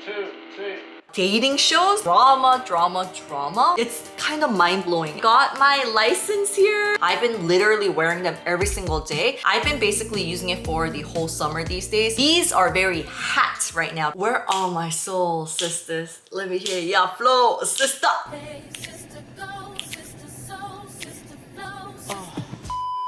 two, three. Dating shows, drama. It's kind of mind-blowing. Got my license here. I've been literally wearing them every single day. I've been basically using it for the whole summer these days. These are very hot right now. Where are my soul sisters? Let me hear ya flow, sister.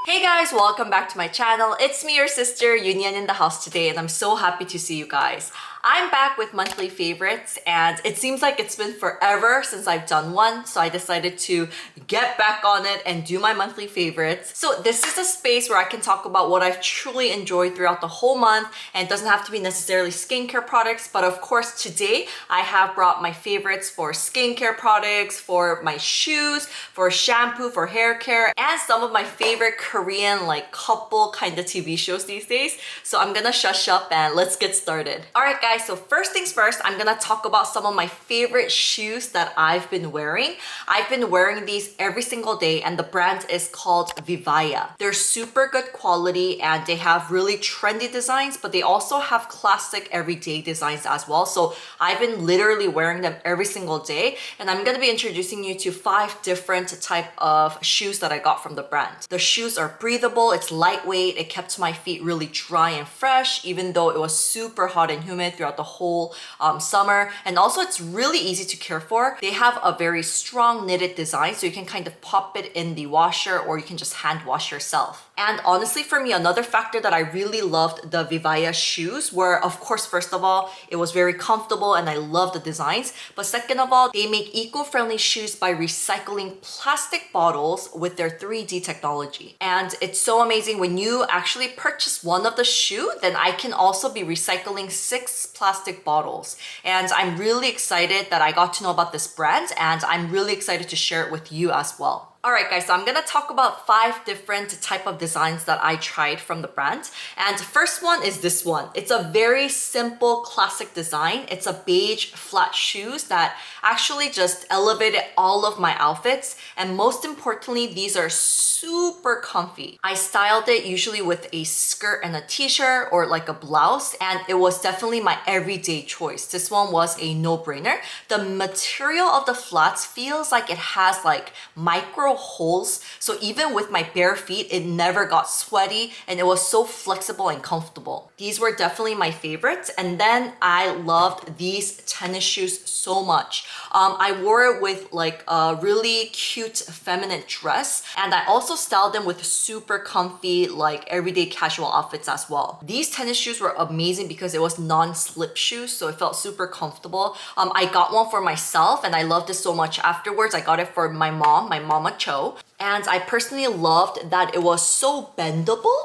Hey guys, welcome back to my channel. It's me, your sister, EuniUnni in the house today, and I'm so happy to see you guys. I'm back with monthly favorites, and it seems like it's been forever since I've done one, so I decided to get back on it and do my monthly favorites. So this is a space where I can talk about what I've truly enjoyed throughout the whole month, and it doesn't have to be necessarily skincare products, but of course today I have brought my favorites for skincare products, for my shoes, for shampoo, for hair care, and some of my favorite Korean like couple kind of TV shows these days. So I'm gonna shush up and let's get started. Alright guys, so first things first, I'm gonna talk about some of my favorite shoes that I've been wearing. I've been wearing these every single day, and the brand is called Vivaya. They're super good quality and they have really trendy designs, but they also have classic everyday designs as well. So I've been literally wearing them every single day, and I'm gonna be introducing you to 5 different type of shoes that I got from the brand. The shoes are breathable, it's lightweight, it kept my feet really dry and fresh even though it was super hot and humid throughout the whole summer. And also it's really easy to care for. They have a very strong knitted design, so you can kind of pop it in the washer or you can just hand wash yourself. And honestly, for me, another factor that I really loved the Vivaya shoes were, of course, first of all, it was very comfortable and I love the designs. But second of all, they make eco-friendly shoes by recycling plastic bottles with their 3D technology. And it's so amazing when you actually purchase one of the shoe, then I can also be recycling 6 plastic bottles. And I'm really excited that I got to know about this brand, and I'm really excited to share it with you as well. Alright guys, so I'm gonna talk about 5 different type of designs that I tried from the brand. And the first one is this one. It's a very simple classic design. It's a beige flat shoes that actually just elevated all of my outfits. And most importantly, these are super comfy. I styled it usually with a skirt and a t-shirt or like a blouse, and it was definitely my everyday choice. This one was a no-brainer. The material of the flats feels like it has like micro holes, so even with my bare feet it never got sweaty, and it was so flexible and comfortable. These were definitely my favorites. And then I loved these tennis shoes so much. I wore it with like a really cute feminine dress, and I also styled them with super comfy like everyday casual outfits as well. These tennis shoes were amazing because it was non-slip shoes, so it felt super comfortable. I got one for myself and I loved it so much. Afterwards I got it for my mom, my mama Cho, and I personally loved that it was so bendable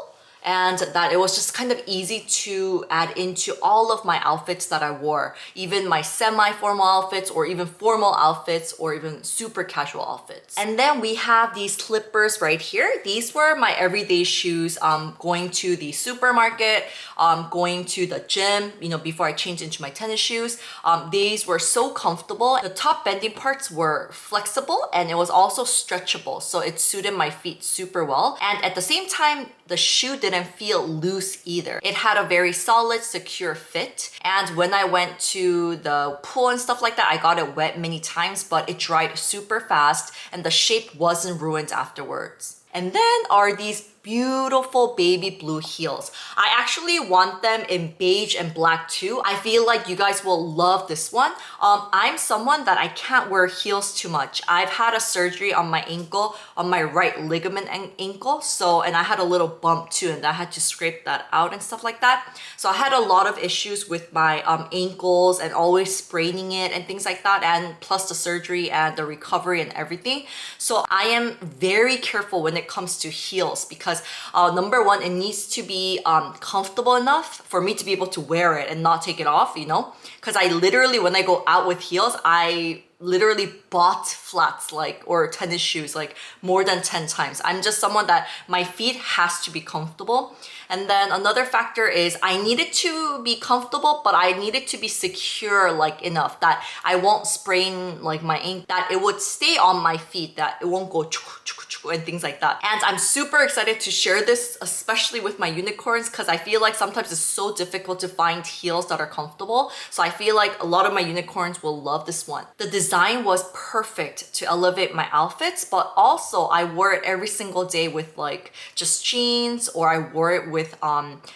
and that it was just kind of easy to add into all of my outfits that I wore, even my semi-formal outfits or even formal outfits or even super casual outfits. And then we have these slippers right here. These were my everyday shoes going to the supermarket, going to the gym, you know, before I changed into my tennis shoes. These were so comfortable. The top bending parts were flexible and it was also stretchable, so it suited my feet super well. And at the same time, the shoe didn't feel loose either. It had a very solid, secure fit. And when I went to the pool and stuff like that, I got it wet many times, but it dried super fast and the shape wasn't ruined afterwards. And then are these beautiful baby blue heels. I actually want them in beige and black too. I feel like you guys will love this one. I'm someone that I can't wear heels too much. I've had a surgery on my ankle, on my right ligament and ankle, and I had a little bump too, and I had to scrape that out and stuff like that. So I had a lot of issues with my ankles and always spraining it and things like that, and plus the surgery and the recovery and everything. So I am very careful when it comes to heels because number one, it needs to be comfortable enough for me to be able to wear it and not take it off, you know? Because I literally, when I go out with heels, I literally bought flats or tennis shoes like more than 10 times. I'm just someone that my feet has to be comfortable. And then another factor is I need it to be comfortable, but I need it to be secure enough that I won't sprain my ankle, that it would stay on my feet, that it won't go and things like that. And I'm super excited to share this, especially with my unicorns, because I feel like sometimes it's so difficult to find heels that are comfortable. So I feel like a lot of my unicorns will love this one. The design was perfect to elevate my outfits, but also I wore it every single day with like just jeans, or I wore it with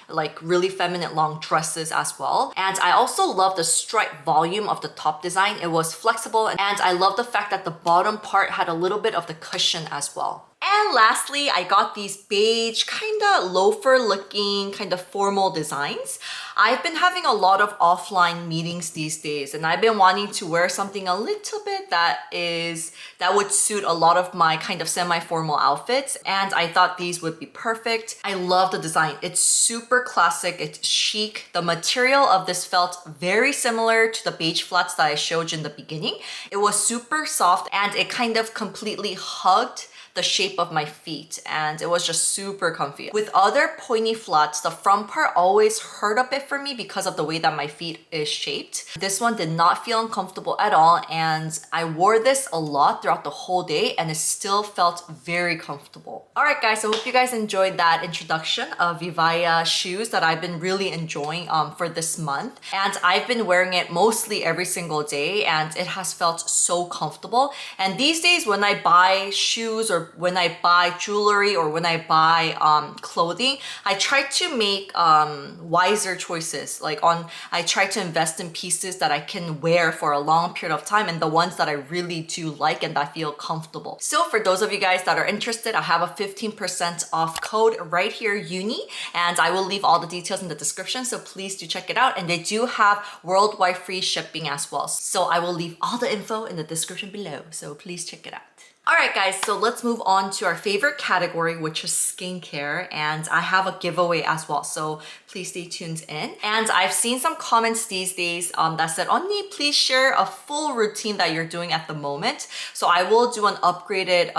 like really feminine long dresses as well. And I also love the stripe volume of the top design. It was flexible, and I love the fact that the bottom part had a little bit of the cushion as well. And lastly, I got these beige, kind of loafer looking, kind of formal designs. I've been having a lot of offline meetings these days, and I've been wanting to wear something a little bit that would suit a lot of my kind of semi-formal outfits, and I thought these would be perfect. I love the design. It's super classic, it's chic. The material of this felt very similar to the beige flats that I showed you in the beginning. It was super soft, and it kind of completely hugged the shape of my feet, and it was just super comfy. With other pointy flats, the front part always hurt a bit for me because of the way that my feet is shaped. This one did not feel uncomfortable at all, and I wore this a lot throughout the whole day, and it still felt very comfortable. Alright guys, so I hope you guys enjoyed that introduction of Vivaya shoes that I've been really enjoying for this month. And I've been wearing it mostly every single day, and it has felt so comfortable. And these days when I buy shoes, or when I buy jewelry, or when I buy clothing, I try to make wiser choices. I try to invest in pieces that I can wear for a long period of time, and the ones that I really do like and that feel comfortable. So for those of you guys that are interested, I have a 15% off code right here, EuniUnni, and I will leave all the details in the description, so please do check it out. And they do have worldwide free shipping as well. So I will leave all the info in the description below, so please check it out. Alright guys, so let's move on to our favorite category, which is skincare, and I have a giveaway as well, so please stay tuned in. And I've seen some comments these days that said, Onni, please share a full routine that you're doing at the moment. So I will do an upgraded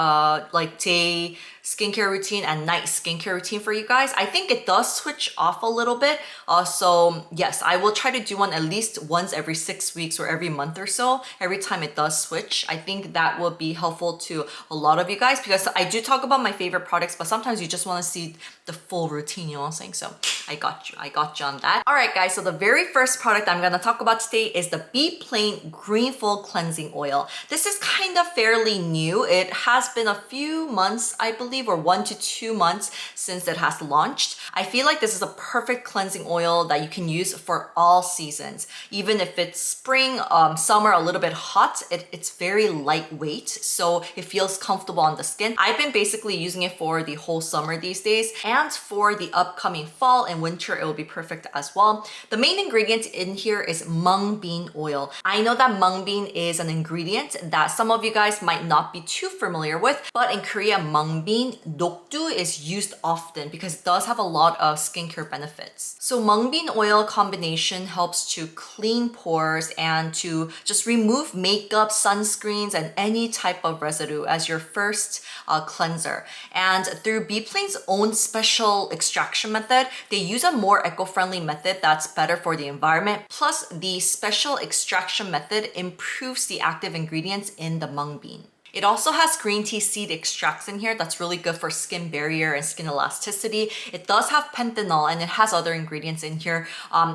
day skincare routine and night skincare routine for you guys. I think it does switch off a little bit. So yes, I will try to do one at least once every 6 weeks or every month or so, every time it does switch. I think that will be helpful to a lot of you guys, because I do talk about my favorite products, but sometimes you just want to see the full routine, you know what I'm saying? So I got you on that. All right guys, so the very first product I'm gonna talk about today is the Beplain Greenful Cleansing Oil. This is kind of fairly new. It has been a few months, I believe, or 1 to 2 months since it has launched. I feel like this is a perfect cleansing oil that you can use for all seasons. Even if it's spring, summer, a little bit hot, it's very lightweight, so it feels comfortable on the skin. I've been basically using it for the whole summer these days, and for the upcoming fall and winter, it will be perfect as well. The main ingredient in here is mung bean oil. I know that mung bean is an ingredient that some of you guys might not be too familiar with, but in Korea, mung bean, dokdu, is used often because it does have a lot of skincare benefits. So mung bean oil combination helps to clean pores and to just remove makeup, sunscreens, and any type of residue as your first cleanser. And through Beplain's own special extraction method, they use a more eco-friendly method that's better for the environment. Plus, the special extraction method improves the active ingredients in the mung bean. It also has green tea seed extracts in here that's really good for skin barrier and skin elasticity. It does have panthenol, and it has other ingredients in here.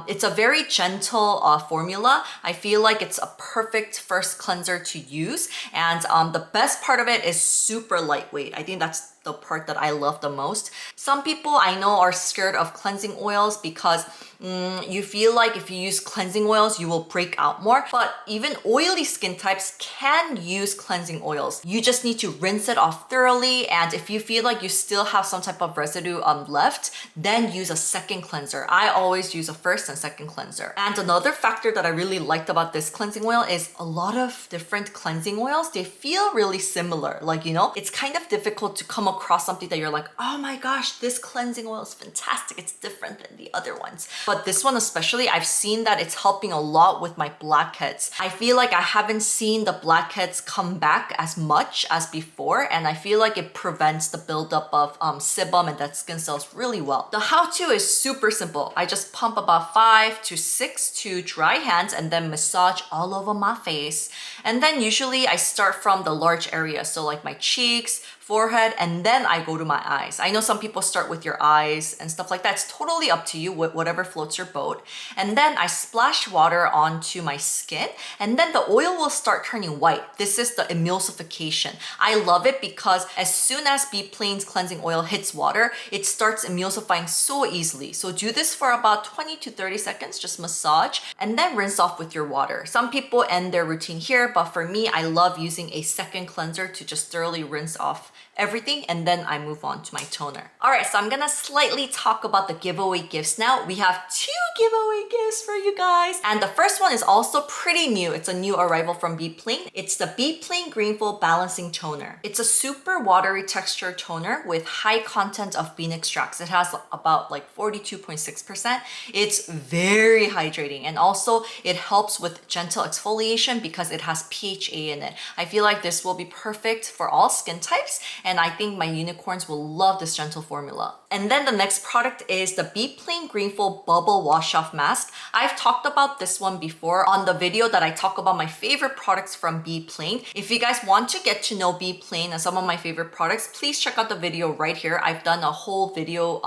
It's a very gentle formula. I feel like it's a perfect first cleanser to use, and the best part of it is super lightweight. I think that's the part that I love the most. Some people I know are scared of cleansing oils because you feel like if you use cleansing oils, you will break out more. But even oily skin types can use cleansing oils. You just need to rinse it off thoroughly, and if you feel like you still have some type of residue left, then use a second cleanser. I always use a first and second cleanser. And another factor that I really liked about this cleansing oil is a lot of different cleansing oils, they feel really similar. Like, you know, it's kind of difficult to come across something that you're like, oh my gosh, this cleansing oil is fantastic. It's different than the other ones. But this one especially, I've seen that it's helping a lot with my blackheads. I feel like I haven't seen the blackheads come back as much as before, and I feel like it prevents the buildup of sebum and dead skin cells really well. The how-to is super simple. I just pump about 5 to 6 to dry hands and then massage all over my face. And then usually I start from the large area, so like my cheeks, forehead, and then I go to my eyes. I know some people start with your eyes and stuff like that. It's totally up to you, whatever floats your boat. And then I splash water onto my skin, and then the oil will start turning white. This is the emulsification. I love it because as soon as Beplain's cleansing oil hits water, it starts emulsifying so easily. So do this for about 20 to 30 seconds, just massage, and then rinse off with your water. Some people end their routine here, but for me, I love using a second cleanser to just thoroughly rinse off everything, and then I move on to my toner. All right, so I'm gonna slightly talk about the giveaway gifts now. We have 2 giveaway gifts for you guys. And the first one is also pretty new. It's a new arrival from Beplain. It's the Beplain Greenful Balancing Toner. It's a super watery texture toner with high content of bean extracts. It has about like 42.6%. It's very hydrating, and also it helps with gentle exfoliation because it has PHA in it. I feel like this will be perfect for all skin types, and I think my unicorns will love this gentle formula. And then the next product is the Beplain Greenful Bubble Wash-Off Mask. I've talked about this one before on the video that I talk about my favorite products from Beplain. If you guys want to get to know Beplain and some of my favorite products, please check out the video right here. I've done a whole video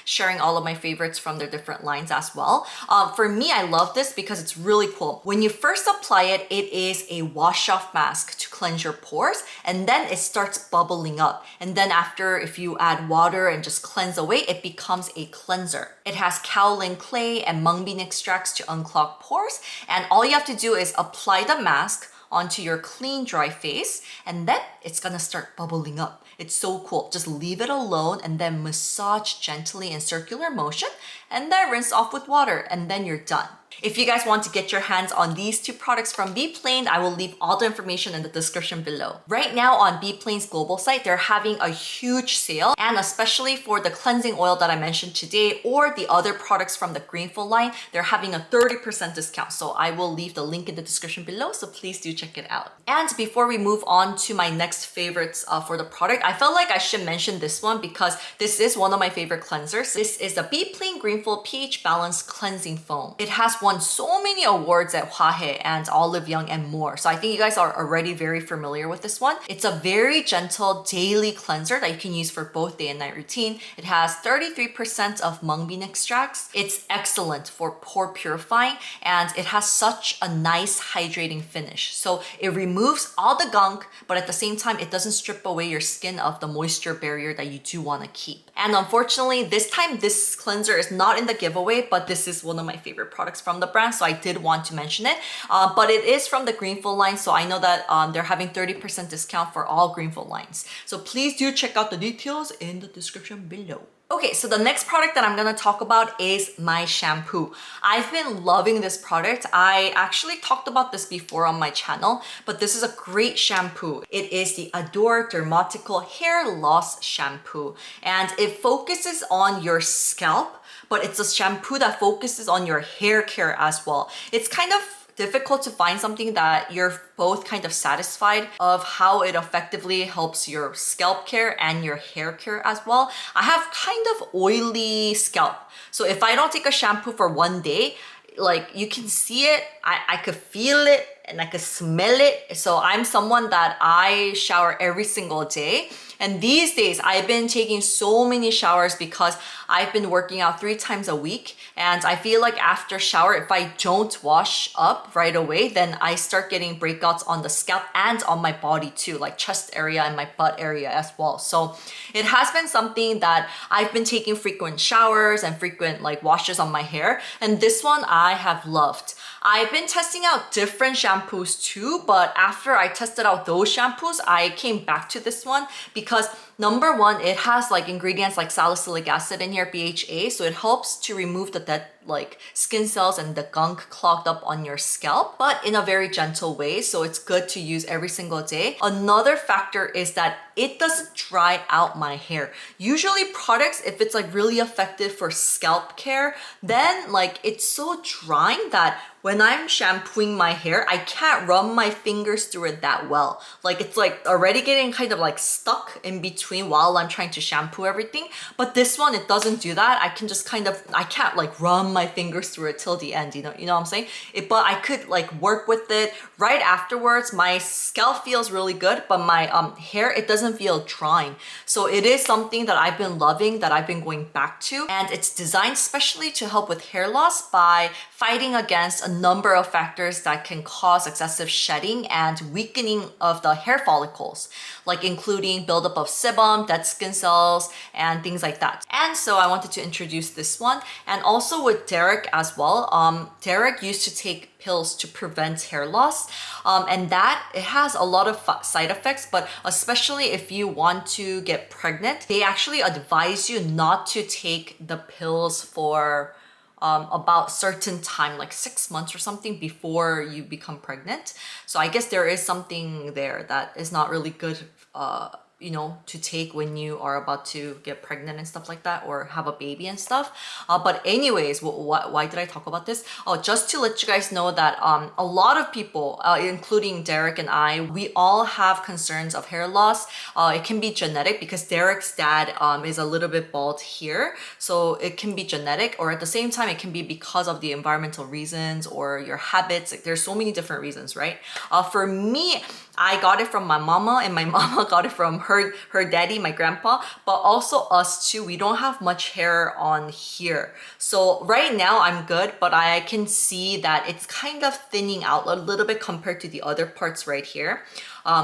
sharing all of my favorites from their different lines as well. For me, I love this because it's really cool. When you first apply it, it is a wash-off mask to cleanse your pores, and then it starts bubbling up. And then after, if you add water and just cleanse away, it becomes a cleanser. It has kaolin clay and mung bean extracts to unclog pores, and all you have to do is apply the mask onto your clean, dry face, and then it's gonna start bubbling up. It's so cool. Just leave it alone and then massage gently in circular motion, and then rinse off with water, and then you're done. If you guys want to get your hands on these 2 products from Beplain, I will leave all the information in the description below. Right now on Beplain's global site, they're having a huge sale, and especially for the cleansing oil that I mentioned today or the other products from the Greenful line, they're having a 30% discount. So I will leave the link in the description below, so please do check it out. And before we move on to my next favorites for the product, I felt like I should mention this one because this is one of my favorite cleansers. This is the Beplain Greenful pH Balance Cleansing Foam. It has won so many awards at Hwahae and Olive Young and more. So I think you guys are already very familiar with this one. It's a very gentle daily cleanser that you can use for both day and night routine. It has 33% of mung bean extracts. It's excellent for pore purifying, and it has such a nice hydrating finish. So it removes all the gunk, but at the same time, it doesn't strip away your skin of the moisture barrier that you do want to keep. And unfortunately, this time, this cleanser is not in the giveaway, but this is one of my favorite products from the brand, so I did want to mention it. But it is from the Greenful line, so I know that they're having 30% discount for all Greenful lines. So please do check out the details in the description below. Okay, so the next product that I'm gonna talk about is my shampoo. I've been loving this product. I actually talked about this before on my channel, but this is a great shampoo. It is the Adore Dermatical Hair Loss Shampoo, and it focuses on your scalp, but it's a shampoo that focuses on your hair care as well. It's kind of difficult to find something that you're both kind of satisfied of how it effectively helps your scalp care and your hair care as well. I have kind of oily scalp. So if I don't take a shampoo for one day, like you can see it, I could feel it, and I could smell it. So I'm someone that I shower every single day. And these days, I've been taking so many showers because I've been working out 3 times a week. And I feel like after shower, if I don't wash up right away, then I start getting breakouts on the scalp and on my body too, like chest area and my butt area as well. So it has been something that I've been taking frequent showers and frequent like washes on my hair. And this one I have loved. I've been testing out different shampoos too, but after I tested out those shampoos, I came back to this one because number one, it has like ingredients like salicylic acid in here, BHA, so it helps to remove the dead like skin cells and the gunk clogged up on your scalp, but in a very gentle way. So it's good to use every single day. Another factor is that it doesn't dry out my hair. Usually products, if it's like really effective for scalp care, then like it's so drying that when I'm shampooing my hair, I can't run my fingers through it that well. Like it's like already getting kind of like stuck in between while I'm trying to shampoo everything. But this one, it doesn't do that. I can just kind of, I can't like run my fingers through it till the end, you know what I'm saying? But I could like work with it right afterwards. My scalp feels really good, but my hair, it doesn't feel drying. So it is something that I've been loving, that I've been going back to. And it's designed specially to help with hair loss by fighting against a number of factors that can cause excessive shedding and weakening of the hair follicles, like including buildup of sebum, dead skin cells, and things like that. And so I wanted to introduce this one, and also with Derek as well. Derek used to take pills to prevent hair loss, and that it has a lot of side effects, but especially if you want to get pregnant, they actually advise you not to take the pills for about certain time, like 6 months or something before you become pregnant. So I guess there is something there that is not really good, you know, to take when you are about to get pregnant and stuff like that, or have a baby and stuff. But anyways, why did I talk about this? Oh, just to let you guys know that a lot of people, including Derek and I, we all have concerns of hair loss. It can be genetic because Derek's dad is a little bit bald here. So it can be genetic, or at the same time, it can be because of the environmental reasons or your habits. Like, there's so many different reasons, right? For me, I got it from my mama, and my mama got it from her daddy, my grandpa, but also us too. We don't have much hair on here. So right now I'm good, but I can see that it's kind of thinning out a little bit compared to the other parts right here.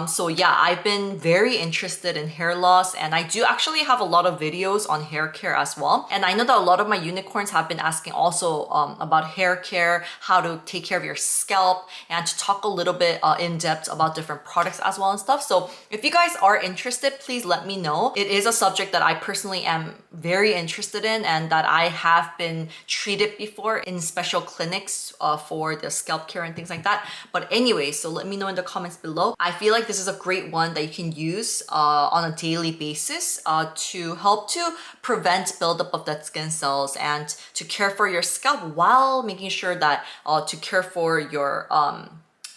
So yeah, I've been very interested in hair loss, and I do actually have a lot of videos on hair care as well. And I know that a lot of my unicorns have been asking also about hair care, how to take care of your scalp, and to talk a little bit in depth about different products as well and stuff. So if you guys are interested, please let me know. It is a subject that I personally am very interested in, and that I have been treated before in special clinics for the scalp care and things like that. But anyway, so let me know in the comments below. I feel like this is a great one that you can use on a daily basis to help to prevent buildup of dead skin cells and to care for your scalp, while making sure that to care for your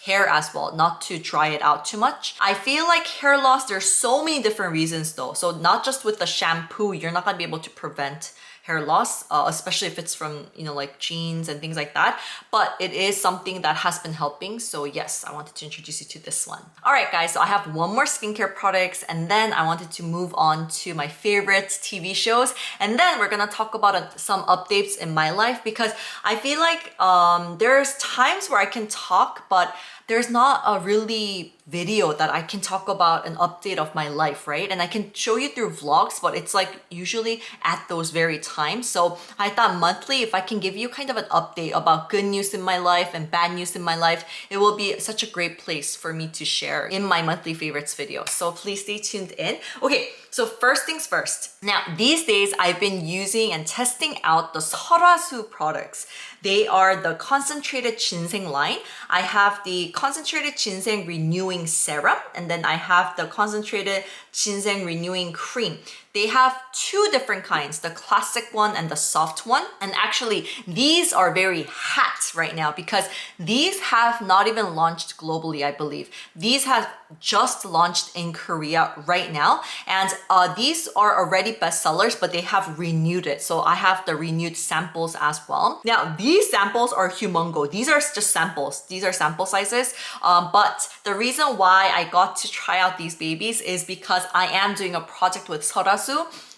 hair as well, not to dry it out too much. I feel like hair loss, there's so many different reasons though. So not just with the shampoo, you're not gonna be able to prevent hair loss, especially if it's from, you know, like genes and things like that. But it is something that has been helping. So yes, I wanted to introduce you to this one. All right, guys, so I have one more skincare products, and then I wanted to move on to my favorite TV shows. And then we're gonna talk about some updates in my life, because I feel like there's times where I can talk, but there's not a really video that I can talk about an update of my life, right? And I can show you through vlogs, but it's like usually at those very times. So I thought monthly, if I can give you kind of an update about good news in my life and bad news in my life, it will be such a great place for me to share in my monthly favorites video. So please stay tuned in. Okay, so first things first. Now, these days I've been using and testing out the Sulwhasoo products. They are the concentrated ginseng line. I have the concentrated ginseng renewing serum, and then I have the concentrated ginseng renewing cream. They have two different kinds, the classic one and the soft one. And actually, these are very hot right now because these have not even launched globally, I believe. These have just launched in Korea right now. And these are already bestsellers, but they have renewed it. So I have the renewed samples as well. Now, these samples are humongo. These are just samples. These are sample sizes. But the reason why I got to try out these babies is because I am doing a project with Sulwhasoo.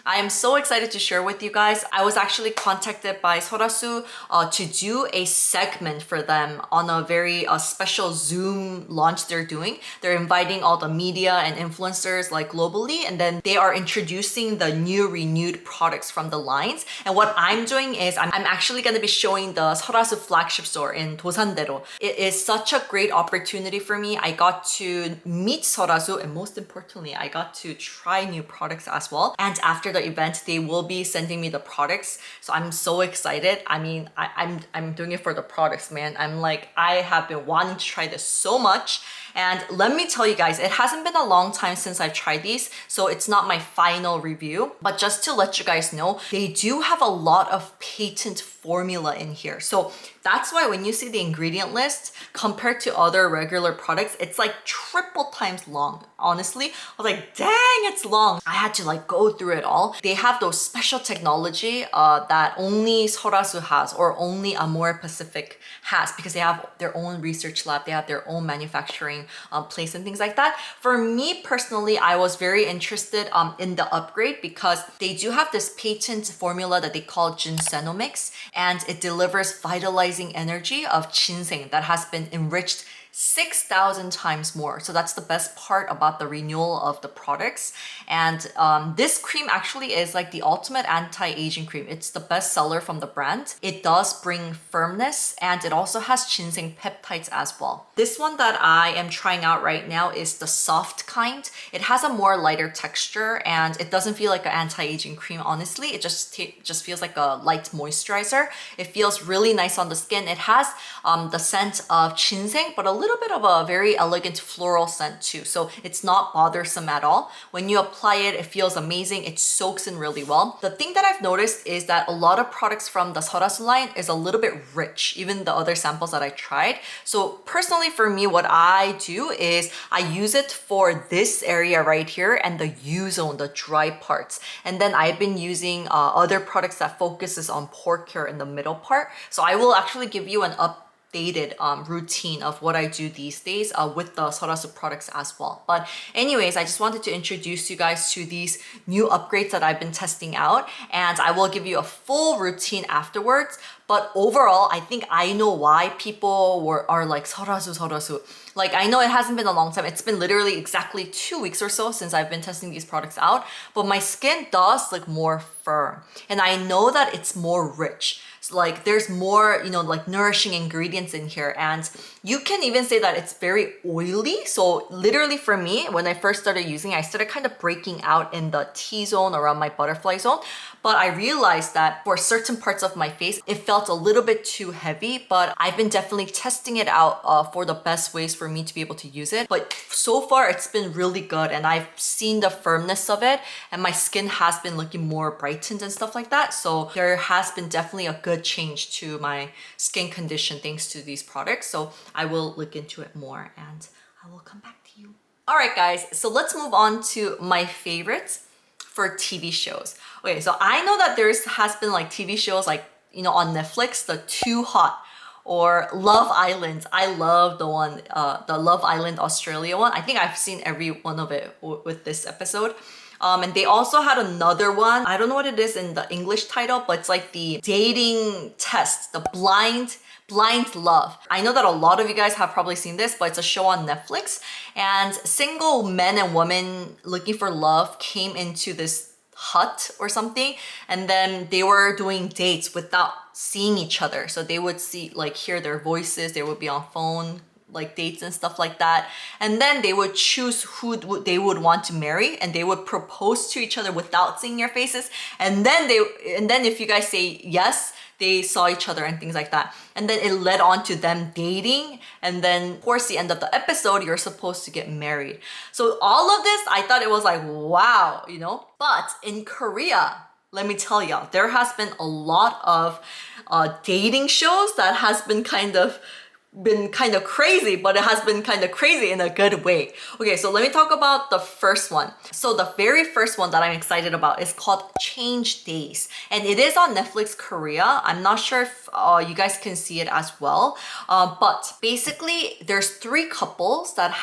I am so excited to share with you guys. I was actually contacted by Sulwhasoo to do a segment for them on a very special Zoom launch they're doing. They're inviting all the media and influencers like globally, and then they are introducing the new renewed products from the lines. And what I'm doing is I'm actually going to be showing the Sulwhasoo flagship store in Dosandero. It is such a great opportunity for me. I got to meet Sulwhasoo, and most importantly, I got to try new products as well. And after the event, they will be sending me the products. So I'm so excited. I mean, I'm doing it for the products, man. I'm like, I have been wanting to try this so much. And let me tell you guys, it hasn't been a long time since I've tried these, so it's not my final review. But just to let you guys know, they do have a lot of patent formula in here. So that's why when you see the ingredient list compared to other regular products, it's like triple times long. Honestly, I was like, dang, it's long. I had to like go through it all. They have those special technology that only Sulwhasoo has or only Amore Pacific has, because they have their own research lab, they have their own manufacturing place and things like that. For me personally, I was very interested in the upgrade because they do have this patent formula that they call Ginsenomics, and it delivers vitalizing energy of ginseng that has been enriched 6,000 times more. So that's the best part about the renewal of the products. And this cream actually is like the ultimate anti-aging cream. It's the best seller from the brand. It does bring firmness, and it also has ginseng peptides as well. This one that I am trying out right now is the soft kind. It has a more lighter texture, and it doesn't feel like an anti-aging cream, honestly. It just feels like a light moisturizer. It feels really nice on the skin. It has the scent of ginseng, but a little bit of a very elegant floral scent too. So it's not bothersome at all. When you apply it, it feels amazing. It soaks in really well. The thing that I've noticed is that a lot of products from the Sulwhasoo line is a little bit rich, even the other samples that I tried. So personally for me, what I do is I use it for this area right here and the U-zone, the dry parts. And then I've been using other products that focuses on pore care in the middle part. So I will actually give you an updated routine of what I do these days with the Sulwhasoo products as well. But anyways, I just wanted to introduce you guys to these new upgrades that I've been testing out, and I will give you a full routine afterwards. But overall, I think I know why people are like Sulwhasoo. Like, I know it hasn't been a long time. It's been literally exactly 2 weeks or so since I've been testing these products out, but my skin does look more firm. And I know that it's more rich. Like there's more, you know, like nourishing ingredients in here, and you can even say that it's very oily. So literally for me, when I first started using it, I started kind of breaking out in the T-zone around my butterfly zone. But I realized that for certain parts of my face, it felt a little bit too heavy, but I've been definitely testing it out for the best ways for me to be able to use it. But so far it's been really good, and I've seen the firmness of it, and my skin has been looking more brightened and stuff like that. So there has been definitely a good change to my skin condition thanks to these products. So I will look into it more and I will come back to you. All right, guys, so let's move on to my favorites for TV shows. Okay, so I know that has been like TV shows like, you know, on Netflix, the Too Hot or Love Island. I love the one, the Love Island Australia one. I think I've seen every one of it with this episode. And they also had another one. I don't know what it is in the English title, but it's like the dating test, the blind love. I know that a lot of you guys have probably seen this, but it's a show on Netflix, and single men and women looking for love came into this hut or something, and then they were doing dates without seeing each other. So they would hear their voices, they would be on phone like dates and stuff like that, and then they would choose who they would want to marry, and they would propose to each other without seeing your faces, and then if you guys say yes, they saw each other and things like that. And then it led on to them dating, and then towards the end of the episode, you're supposed to get married. So all of this, I thought it was like, wow, you know? But in Korea, let me tell y'all, there has been a lot of dating shows that has been kind of crazy, but it has been kind of crazy in a good way. Okay, so let me talk about the first one. So the very first one that I'm excited about is called Change Days, and it is on Netflix Korea. I'm not sure if you guys can see it as well, but basically there's 3 couples that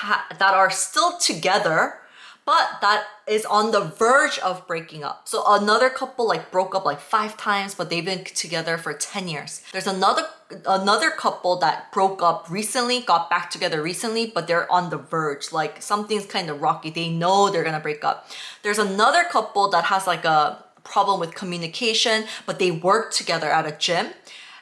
are still together, but that is on the verge of breaking up. So another couple like broke up like 5 times, but they've been together for 10 years. There's another couple that broke up recently, got back together recently, but they're on the verge, like something's kind of rocky. They know they're gonna break up. There's another couple that has like a problem with communication, but they work together at a gym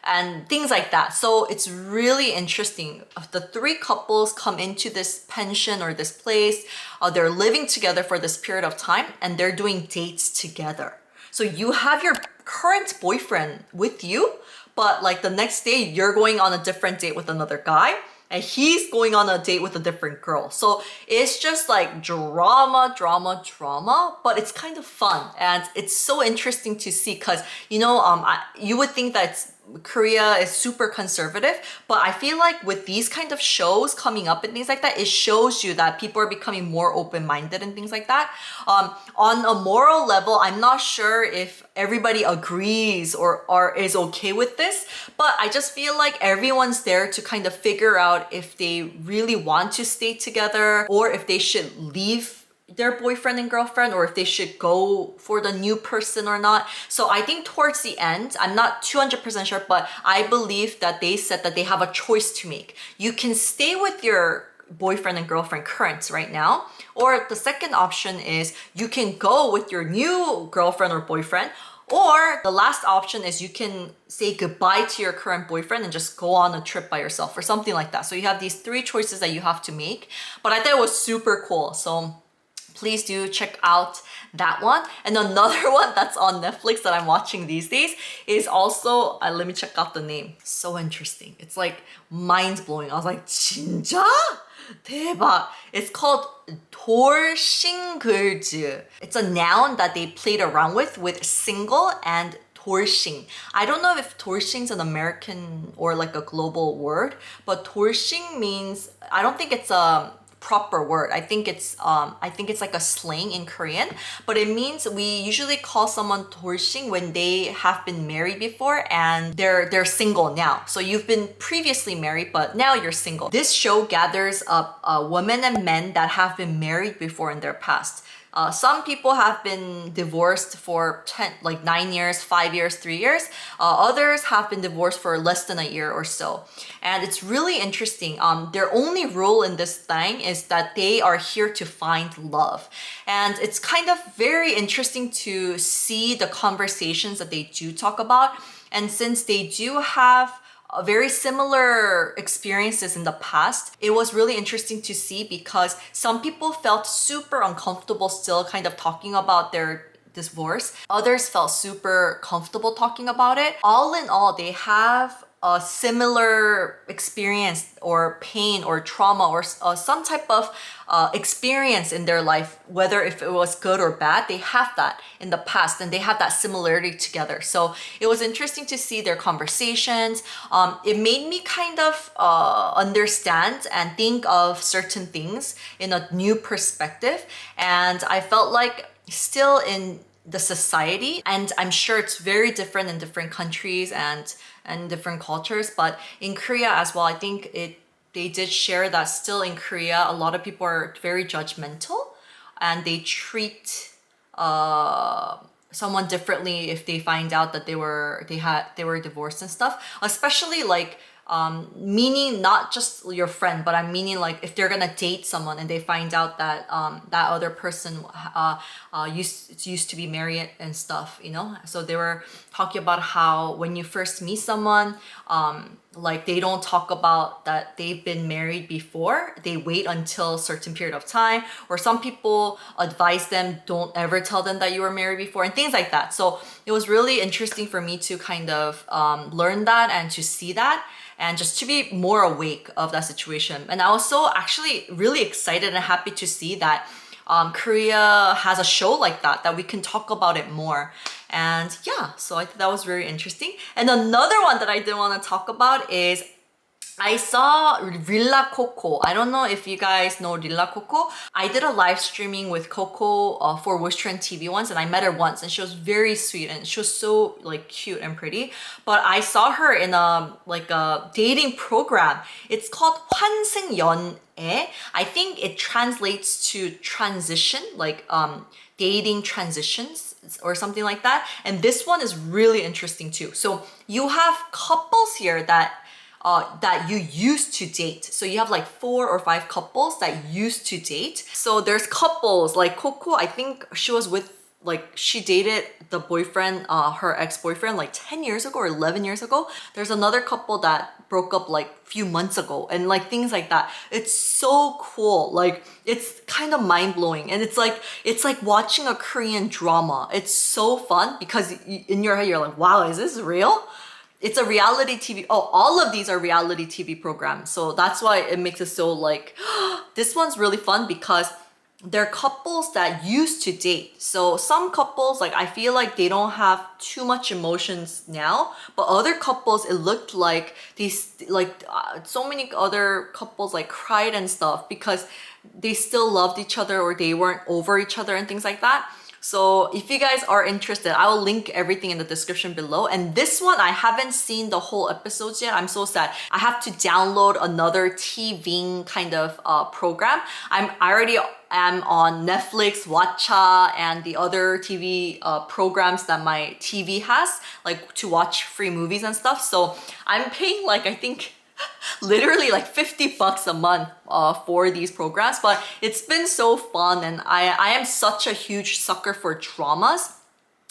and things like that. So it's really interesting. The 3 couples come into this pension or this place. They're living together for this period of time, and they're doing dates together. So you have your current boyfriend with you, but like the next day you're going on a different date with another guy and he's going on a date with a different girl. So it's just like drama, drama, drama, but it's kind of fun. And it's so interesting to see because, you know, you would think that Korea is super conservative, but I feel like with these kind of shows coming up and things like that, it shows you that people are becoming more open-minded and things like that. On a moral level, I'm not sure if everybody agrees or is okay with this, but I just feel like everyone's there to kind of figure out if they really want to stay together or if they should leave their boyfriend and girlfriend or if they should go for the new person or not. So I think towards the end, I'm not 200% sure, but I believe that they said that they have a choice to make. You can stay with your boyfriend and girlfriend current right now, or the second option is you can go with your new girlfriend or boyfriend, or the last option is you can say goodbye to your current boyfriend and just go on a trip by yourself or something like that. So you have these three choices that you have to make, but I thought it was super cool. So please do check out that one. And another one that's on Netflix that I'm watching these days is also, let me check out the name. So interesting. It's like mind-blowing. I was like, 진짜? 대박. It's called 돌싱글즈. It's a noun that they played around with single and 돌싱. I don't know if 돌싱 is an American or like a global word, but 돌싱 means, I don't think it's a proper word. I think it's like a slang in Korean, but it means we usually call someone 돌싱 when they have been married before and they're single now. So you've been previously married, but now you're single. This show gathers up women and men that have been married before in their past. Some people have been divorced for 9 years, 5 years, 3 years. Others have been divorced for less than a year or so. And it's really interesting. Their only rule in this thing is that they are here to find love. And it's kind of very interesting to see the conversations that they do talk about. And since they do have very similar experiences in the past, it was really interesting to see because some people felt super uncomfortable still kind of talking about their divorce. Others felt super comfortable talking about it. All in all, they have a similar experience or pain or trauma or some type of experience in their life, whether if it was good or bad, they have that in the past and they have that similarity together. So it was interesting to see their conversations. It made me kind of understand and think of certain things in a new perspective. And I felt like still in the society, and I'm sure it's very different in different countries and different cultures, but in Korea as well, I think they did share that still in Korea, a lot of people are very judgmental and they treat someone differently if they find out that they were divorced and stuff, especially like meaning not just your friend, but I'm meaning like if they're gonna date someone and they find out that that other person used to be married and stuff, you know. So they were talking about how when you first meet someone, like they don't talk about that they've been married before. They wait until a certain period of time, or some people advise them don't ever tell them that you were married before and things like that. So it was really interesting for me to kind of learn that and to see that, and just to be more awake of that situation. And I was so actually really excited and happy to see that Korea has a show like that we can talk about it more. And yeah, so I thought that was very interesting. And another one that I did want to talk about is I saw Rilla Coco. I don't know if you guys know Rilla Coco. I did a live streaming with Coco for Wish Trend TV once, and I met her once, and she was very sweet and she was so like cute and pretty. But I saw her in a dating program. It's called 환승연애. I think it translates to transition, like dating transitions or something like that. And this one is really interesting too. So you have couples here that you used to date. So you have like 4 or 5 couples that used to date. So there's couples like Coco, I think she was with like she dated the boyfriend, her ex-boyfriend like 10 years ago or 11 years ago. There's another couple that broke up like few months ago and like things like that. It's so cool. Like it's kind of mind-blowing, and it's like watching a Korean drama. It's so fun because in your head you're like, wow, is this real? It's a reality TV. Oh, all of these are reality TV programs. So that's why it makes it so like, this one's really fun because they're couples that used to date. So some couples, like I feel like they don't have too much emotions now, but other couples, it looked like these, like so many other couples like cried and stuff because they still loved each other or they weren't over each other and things like that. So if you guys are interested, I will link everything in the description below. And this one, I haven't seen the whole episodes yet. I'm so sad. I have to download another TV kind of program. I already am on Netflix, Watcha, and the other TV programs that my TV has, like to watch free movies and stuff. So I'm paying like, I think, literally like 50 bucks a month for these programs, but it's been so fun, and I am such a huge sucker for dramas,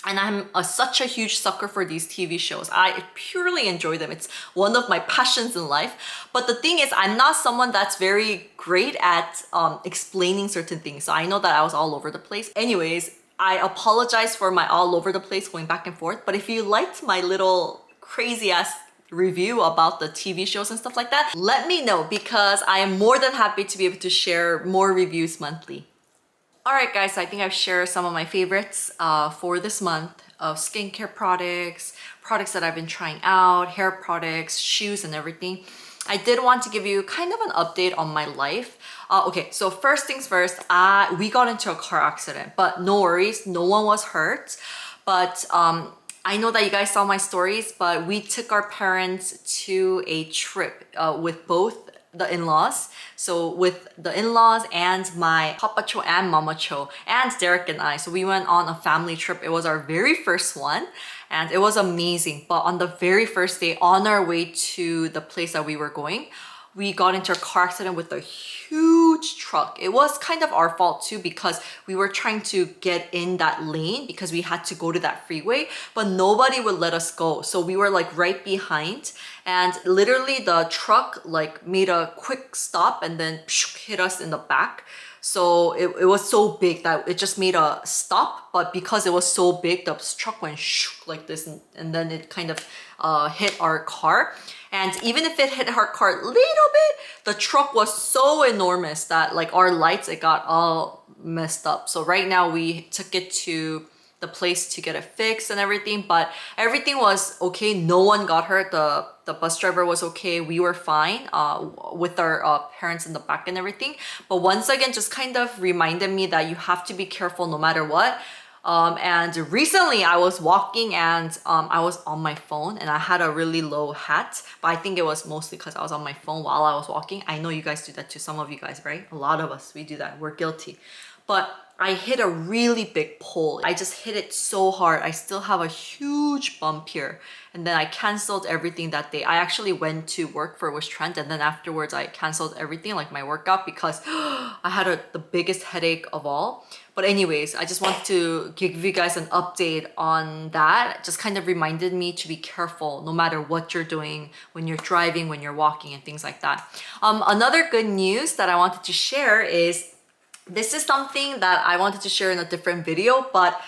and I'm such a huge sucker for these TV shows. I purely enjoy them. It's one of my passions in life. But the thing is, I'm not someone that's very great at explaining certain things. So I know that I was all over the place. Anyways, I apologize for my all over the place going back and forth. But if you liked my little crazy ass review about the TV shows and stuff like that, let me know because I am more than happy to be able to share more reviews monthly. Alright guys, so I think I've shared some of my favorites for this month of skincare products, products that I've been trying out, hair products, shoes and everything. I did want to give you kind of an update on my life. Okay, so first things first, we got into a car accident, but no worries, no one was hurt. But I know that you guys saw my stories, but we took our parents to a trip with both the in-laws. So with the in-laws and my Papa Cho and Mama Cho and Derek and I. So we went on a family trip. It was our very first one and it was amazing. But on the very first day, on our way to the place that we were going, we got into a car accident with a huge truck. It was kind of our fault too because we were trying to get in that lane because we had to go to that freeway, but nobody would let us go. So we were like right behind, and literally the truck like made a quick stop and then hit us in the back. So it was so big that it just made a stop, but because it was so big, the truck went like this, and then it kind of hit our car. And even if it hit our car a little bit, the truck was so enormous that like our lights, it got all messed up. So right now we took it to the place to get it fixed and everything, but everything was okay. No one got hurt. The bus driver was okay. We were fine with our parents in the back and everything. But once again, just kind of reminded me that you have to be careful no matter what. And recently I was walking and I was on my phone and I had a really low hat, but I think it was mostly because I was on my phone while I was walking. I know you guys do that too, some of you guys, right? A lot of us, we do that, we're guilty. But I hit a really big pole. I just hit it so hard. I still have a huge bump here. And then I canceled everything that day. I actually went to work for Wish Trend, and then afterwards I canceled everything, like my workout, because I had the biggest headache of all. But anyways, I just wanted to give you guys an update on that. It just kind of reminded me to be careful no matter what you're doing when you're driving, when you're walking and things like that. Another good news that I wanted to share is this is something that I wanted to share in a different video, but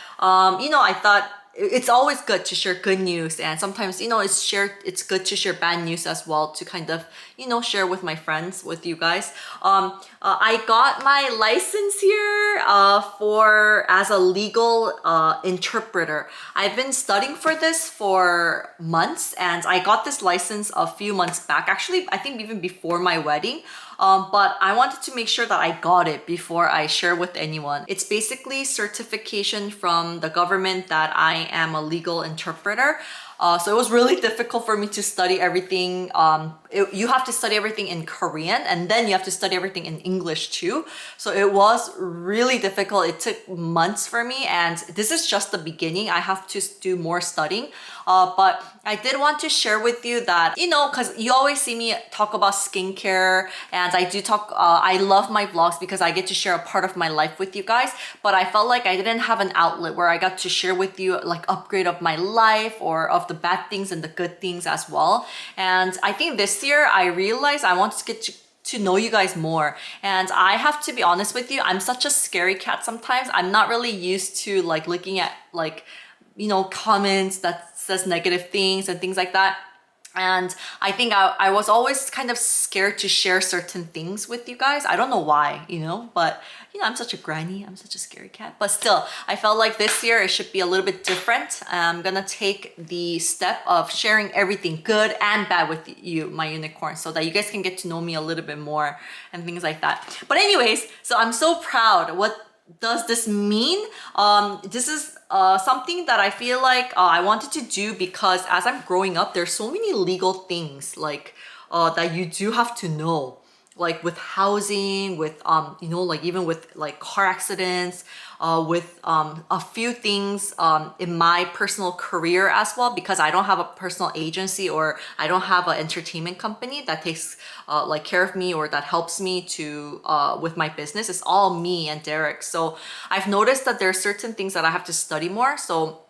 you know, I thought it's always good to share good news, and sometimes, you know, it's good to share bad news as well, to kind of, you know, share with my friends, with you guys. I got my license here as a legal interpreter. I've been studying for this for months, and I got this license a few months back, actually I think even before my wedding. But I wanted to make sure that I got it before I share with anyone. It's basically certification from the government that I am a legal interpreter. So it was really difficult for me to study everything you have to study everything in Korean, and then you have to study everything in English too. So it was really difficult. It took months for me, and this is just the beginning. I have to do more studying. But I did want to share with you that, you know, because you always see me talk about skincare, and I do talk, I love my vlogs because I get to share a part of my life with you guys, but I felt like I didn't have an outlet where I got to share with you like upgrade of my life or of the bad things and the good things as well. And I think this year I realized I want to get to know you guys more. And I have to be honest with you, I'm such a scary cat sometimes. I'm not really used to like looking at like, you know, comments that says negative things and things like that. And I think I was always kind of scared to share certain things with you guys. I don't know why, you know, but you know, I'm such a granny, I'm such a scary cat. But still, I felt like this year it should be a little bit different. I'm gonna take the step of sharing everything good and bad with you, my unicorn, so that you guys can get to know me a little bit more and things like that. But anyways, so I'm so proud. What does this mean? This is something that I feel like I wanted to do because as I'm growing up, there's so many legal things like that you do have to know, like with housing, with you know, like even with like car accidents, with a few things in my personal career as well, because I don't have a personal agency or I don't have an entertainment company that takes like care of me or that helps me to with my business. It's all me and Derek. So I've noticed that there are certain things that I have to study more. So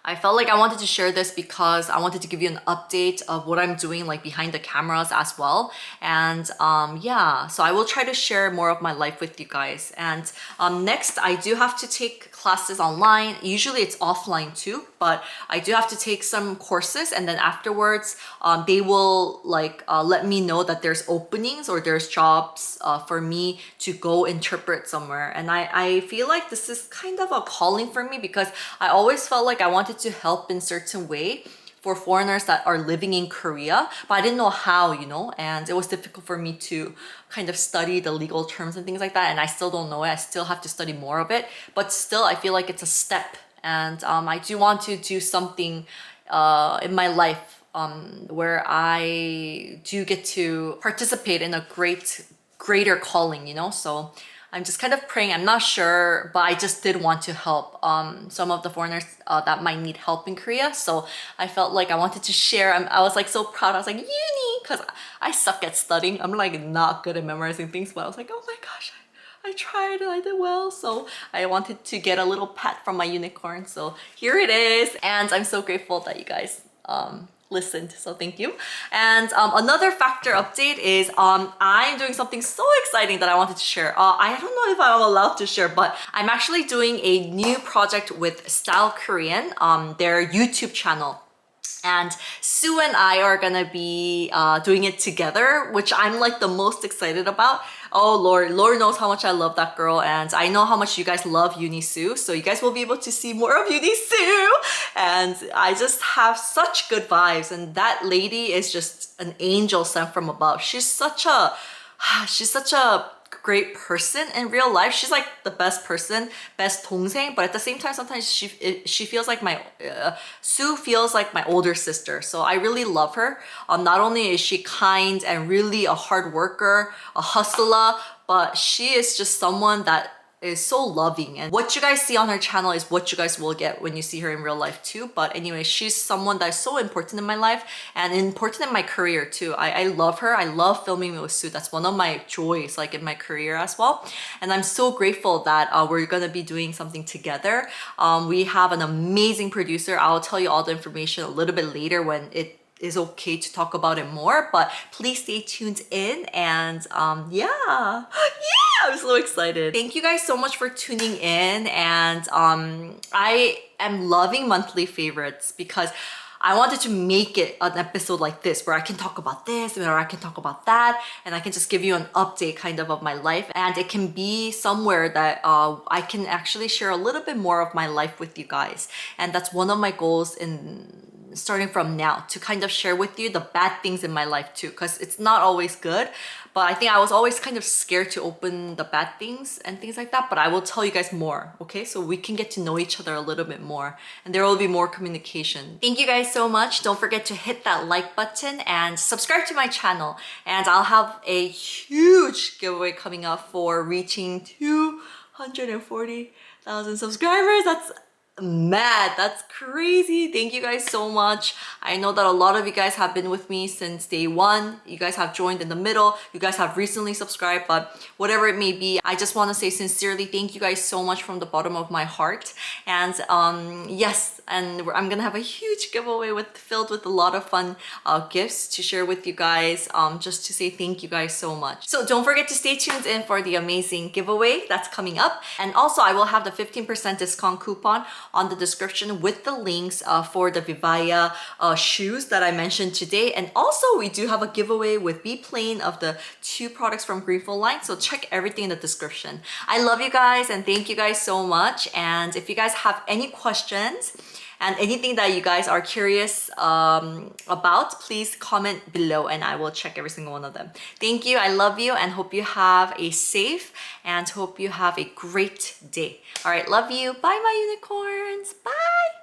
I felt like I wanted to share this because I wanted to give you an update of what I'm doing like behind the cameras as well. And yeah, so I will try to share more of my life with you guys. And next, I do have to take classes online. Usually it's offline too, but I do have to take some courses, and then afterwards they will like let me know that there's openings or there's jobs for me to go interpret somewhere. And I feel like this is kind of a calling for me because I always felt like I wanted to help in certain way for foreigners that are living in Korea, but I didn't know how, you know, and it was difficult for me to kind of study the legal terms and things like that, and I still don't know it. I still have to study more of it, but still I feel like it's a step, and I do want to do something in my life where I do get to participate in a greater calling, you know. So I'm just kind of praying. I'm not sure, but I just did want to help some of the foreigners that might need help in Korea. So I felt like I wanted to share. I was like so proud. I was like, uni, because I suck at studying. I'm like not good at memorizing things, but I was like, oh my gosh, I tried and I did well. So I wanted to get a little pat from my unicorn. So here it is. And I'm so grateful that you guys listened, so thank you. And another factor update is I'm doing something so exciting that I wanted to share. I don't know if I'm allowed to share, but I'm actually doing a new project with Style Korean, their YouTube channel. And Sue and I are gonna be doing it together, which I'm like the most excited about. Oh Lord, Lord knows how much I love that girl, and I know how much you guys love Uni Sue, so you guys will be able to see more of Uni Sue. And I just have such good vibes, and that lady is just an angel sent from above. She's such a great person in real life. She's like the best person, best 동생, but at the same time, sometimes she feels like my Sue feels like my older sister. So I really love her. Not only is she kind and really a hard worker, a hustler, but she is just someone that is so loving, and what you guys see on her channel is what you guys will get when you see her in real life too. But anyway, she's someone that is so important in my life and important in my career too. I love her. I love filming with Sue. That's one of my joys like in my career as well, and I'm so grateful that we're gonna be doing something together. We have an amazing producer. I'll tell you all the information a little bit later when it is okay to talk about it more, but please stay tuned in. And yeah, I'm so excited. Thank you guys so much for tuning in, and I am loving monthly favorites because I wanted to make it an episode like this where I can talk about this or I can talk about that, and I can just give you an update kind of my life, and it can be somewhere that I can actually share a little bit more of my life with you guys. And that's one of my goals in starting from now to kind of share with you the bad things in my life too, because it's not always good. But I think I was always kind of scared to open the bad things and things like that. But I will tell you guys more, okay? So we can get to know each other a little bit more and there will be more communication. Thank you guys so much. Don't forget to hit that like button and subscribe to my channel. And I'll have a huge giveaway coming up for reaching 240,000 subscribers. That's mad. That's crazy. Thank you guys so much. I know that a lot of you guys have been with me since day one. You guys have joined in the middle. You guys have recently subscribed, but whatever it may be, I just want to say sincerely thank you guys so much from the bottom of my heart. And yes, and I'm gonna have a huge giveaway filled with a lot of fun gifts to share with you guys, just to say thank you guys so much. So don't forget to stay tuned in for the amazing giveaway that's coming up. And also I will have the 15% discount coupon on the description with the links for the Vivaya shoes that I mentioned today. And also we do have a giveaway with Beplain of the 2 products from Greenful line. So check everything in the description. I love you guys and thank you guys so much. And if you guys have any questions and anything that you guys are curious about, please comment below and I will check every single one of them. Thank you, I love you, and hope you have a safe and hope you have a great day. All right, love you. Bye, my unicorns. Bye.